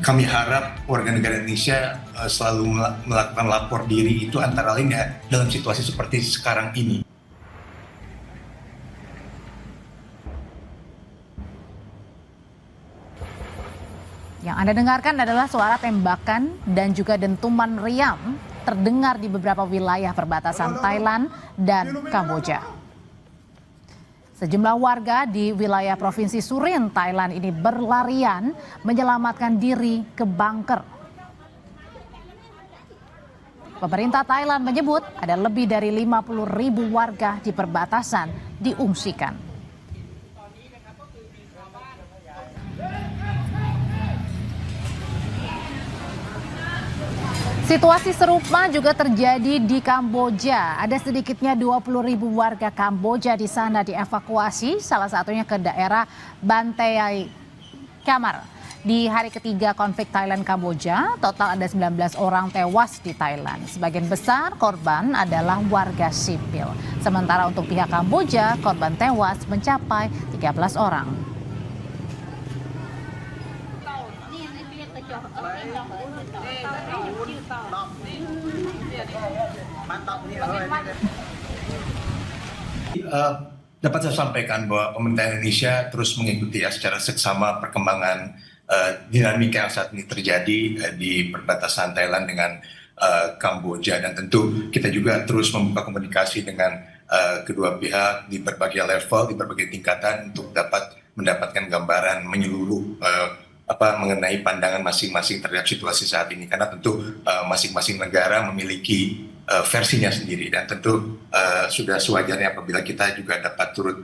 kami harap warga negara Indonesia selalu melakukan lapor diri itu antara lain ya dalam situasi seperti sekarang ini. Yang Anda dengarkan adalah suara tembakan dan juga dentuman meriam terdengar di beberapa wilayah perbatasan Thailand dan Kamboja. Sejumlah warga di wilayah Provinsi Surin, Thailand ini berlarian menyelamatkan diri ke bunker. Pemerintah Thailand menyebut ada lebih dari 50.000 warga di perbatasan diungsikan. Situasi serupa juga terjadi di Kamboja. Ada sedikitnya 20.000 warga Kamboja di sana dievakuasi, salah satunya ke daerah Banteay Kamar. Di hari ketiga konflik Thailand-Kamboja, total ada 19 orang tewas di Thailand. Sebagian besar korban adalah warga sipil. Sementara untuk pihak Kamboja, korban tewas mencapai 13 orang. Dapat saya sampaikan bahwa pemerintah Indonesia terus mengikuti ya secara seksama perkembangan dinamika yang saat ini terjadi di perbatasan Thailand dengan Kamboja, dan tentu kita juga terus membuka komunikasi dengan kedua pihak di berbagai level, di berbagai tingkatan untuk dapat mendapatkan gambaran menyeluruh mengenai pandangan masing-masing terhadap situasi saat ini, karena tentu masing-masing negara memiliki versinya sendiri, dan tentu sudah sewajarnya apabila kita juga dapat turut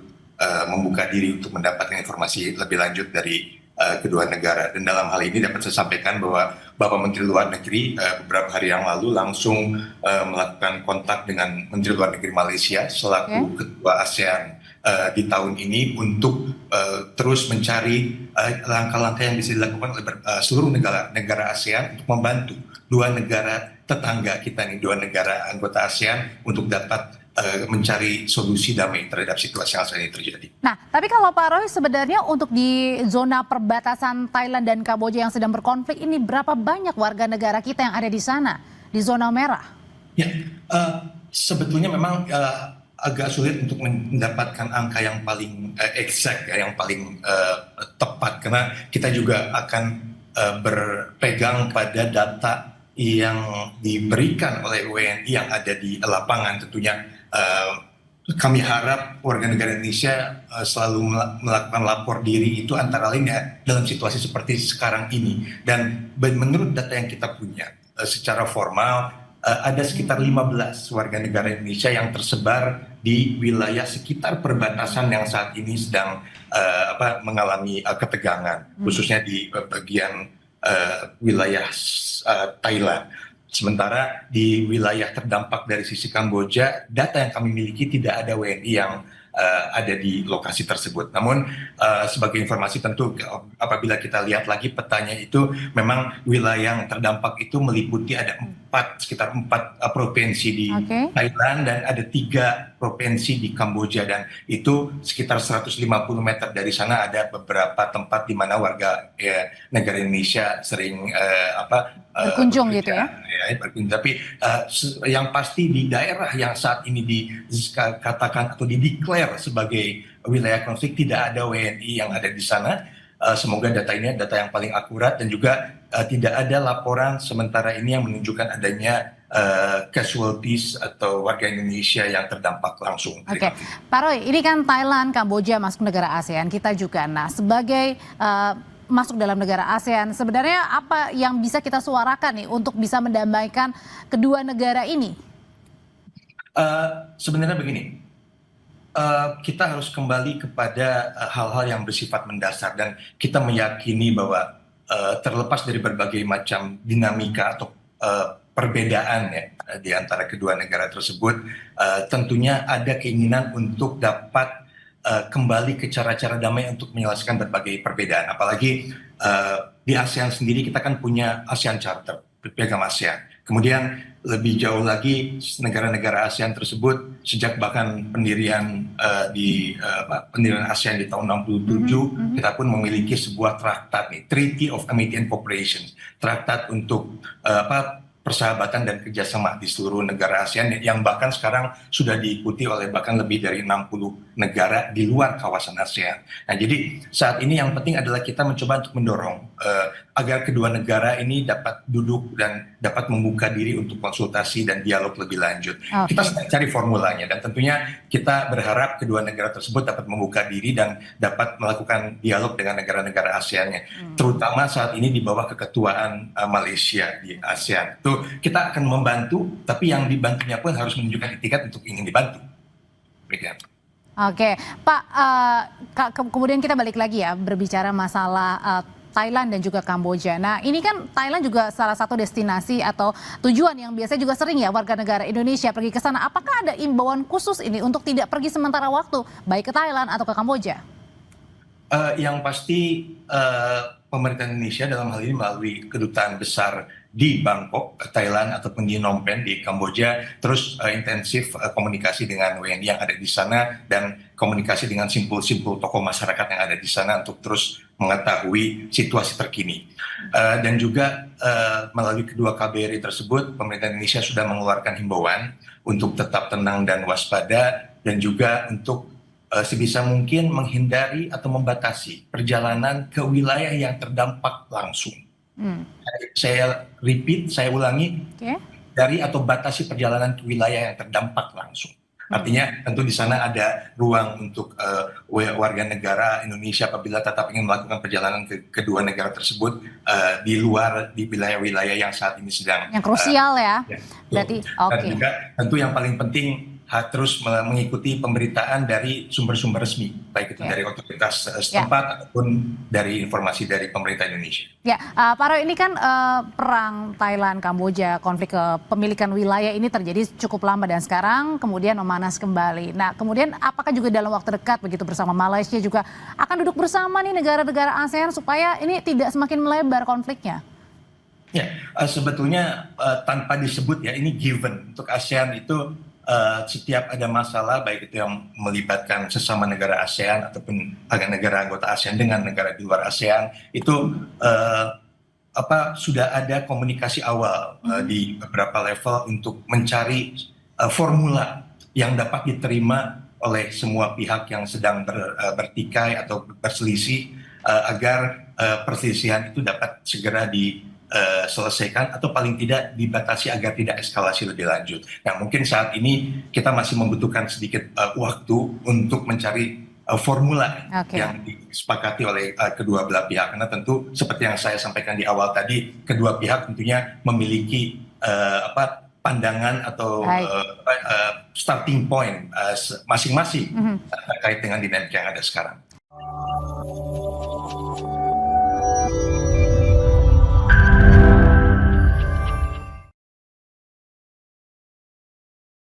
membuka diri untuk mendapatkan informasi lebih lanjut dari kedua negara. Dan dalam hal ini dapat saya sampaikan bahwa Bapak Menteri Luar Negeri beberapa hari yang lalu langsung melakukan kontak dengan Menteri Luar Negeri Malaysia selaku Ketua ASEAN di tahun ini untuk terus mencari langkah-langkah yang bisa dilakukan oleh seluruh negara ASEAN untuk membantu dua negara tetangga kita nih, dua negara anggota ASEAN untuk dapat mencari solusi damai terhadap situasi yang saat ini terjadi. Nah, tapi kalau Pak Roy, sebenarnya untuk di zona perbatasan Thailand dan Kamboja yang sedang berkonflik ini, berapa banyak warga negara kita yang ada di sana, di zona merah? Ya, sebetulnya memang agak sulit untuk mendapatkan angka yang paling exact, yang paling tepat, karena kita juga akan berpegang pada data yang diberikan oleh WNI yang ada di lapangan. Tentunya kami harap warga negara Indonesia selalu melakukan lapor diri itu antara lain ya dalam situasi seperti sekarang ini. Dan menurut data yang kita punya secara formal ada sekitar 15 warga negara Indonesia yang tersebar di wilayah sekitar perbatasan yang saat ini sedang mengalami ketegangan, khususnya di bagian wilayah Thailand. Sementara di wilayah terdampak dari sisi Kamboja, data yang kami miliki tidak ada WNI yang ada di lokasi tersebut. Namun sebagai informasi tentu apabila kita lihat lagi petanya itu, memang wilayah yang terdampak itu meliputi ada sekitar 4 provinsi di Thailand dan ada 3 provinsi di Kamboja, dan itu sekitar 150 meter dari sana ada beberapa tempat di mana warga negara Indonesia sering berkunjung gitu ya. Tapi yang pasti di daerah yang saat ini dikatakan atau dideklar sebagai wilayah konflik tidak ada WNI yang ada di sana. Semoga data ini data yang paling akurat, dan juga tidak ada laporan sementara ini yang menunjukkan adanya casualties atau warga Indonesia yang terdampak langsung. Oke, Pak Roy, ini kan Thailand, Kamboja masuk negara ASEAN, kita juga. Nah, sebagai masuk dalam negara ASEAN, sebenarnya apa yang bisa kita suarakan nih untuk bisa mendamaikan kedua negara ini? Sebenarnya begini, kita harus kembali kepada hal-hal yang bersifat mendasar, dan kita meyakini bahwa terlepas dari berbagai macam dinamika atau perbedaan ya di antara kedua negara tersebut, tentunya ada keinginan untuk dapat kembali ke cara-cara damai untuk menyelesaikan berbagai perbedaan. Apalagi di ASEAN sendiri kita kan punya ASEAN Charter, piagam ASEAN, Kemudian lebih jauh lagi negara-negara ASEAN tersebut sejak bahkan pendirian pendirian ASEAN di tahun 67 kita pun memiliki sebuah traktat nih, Treaty of Amity and Cooperation, traktat untuk persahabatan dan kerjasama di seluruh negara ASEAN yang bahkan sekarang sudah diikuti oleh bahkan lebih dari 60 negara di luar kawasan ASEAN. Nah, jadi saat ini yang penting adalah kita mencoba untuk mendorong agar kedua negara ini dapat duduk dan dapat membuka diri untuk konsultasi dan dialog lebih lanjut. Kita sedang cari formulanya dan tentunya kita berharap kedua negara tersebut dapat membuka diri dan dapat melakukan dialog dengan negara-negara ASEAN-nya, terutama saat ini di bawah keketuaan Malaysia di ASEAN. Itu kita akan membantu, tapi yang dibantunya pun harus menunjukkan itikat untuk ingin dibantu. Begitu. Oke, Pak, kemudian kita balik lagi ya berbicara masalah Thailand dan juga Kamboja. Nah, ini kan Thailand juga salah satu destinasi atau tujuan yang biasanya juga sering ya warga negara Indonesia pergi ke sana. Apakah ada imbauan khusus ini untuk tidak pergi sementara waktu, baik ke Thailand atau ke Kamboja? Yang pasti pemerintah Indonesia dalam hal ini melalui kedutaan besar di Bangkok, Thailand ataupun di Phnom Penh di Kamboja terus intensif komunikasi dengan WNI yang ada di sana dan komunikasi dengan simpul-simpul tokoh masyarakat yang ada di sana untuk terus mengetahui situasi terkini. Dan juga melalui kedua KBRI tersebut pemerintah Indonesia sudah mengeluarkan himbauan untuk tetap tenang dan waspada dan juga untuk sebisa mungkin menghindari atau membatasi perjalanan ke wilayah yang terdampak langsung. Saya ulangi, dari atau batasi perjalanan ke wilayah yang terdampak langsung. Artinya tentu di sana ada ruang untuk warga negara Indonesia apabila tetap ingin melakukan perjalanan ke kedua negara tersebut di luar di wilayah-wilayah yang saat ini sedang yang krusial ya. Berarti dan juga tentu yang paling penting terus mengikuti pemberitaan dari sumber-sumber resmi, baik itu dari otoritas setempat ataupun dari informasi dari pemerintah Indonesia. Ya, Pak Roy, ini kan perang Thailand, Kamboja, konflik kepemilikan wilayah ini terjadi cukup lama dan sekarang kemudian memanas kembali. Nah, kemudian apakah juga dalam waktu dekat begitu bersama Malaysia juga akan duduk bersama nih negara-negara ASEAN supaya ini tidak semakin melebar konfliknya? Ya, sebetulnya tanpa disebut ya ini given untuk ASEAN itu. Setiap ada masalah baik itu yang melibatkan sesama negara ASEAN ataupun negara anggota ASEAN dengan negara di luar ASEAN itu sudah ada komunikasi awal di beberapa level untuk mencari formula yang dapat diterima oleh semua pihak yang sedang bertikai atau berselisih agar perselisihan itu dapat segera selesaikan atau paling tidak dibatasi agar tidak eskalasi lebih lanjut. Nah, mungkin saat ini kita masih membutuhkan sedikit waktu untuk mencari formula yang disepakati oleh kedua belah pihak. Karena tentu seperti yang saya sampaikan di awal tadi, kedua pihak tentunya memiliki pandangan atau starting point masing-masing terkait dengan dinamika yang ada sekarang.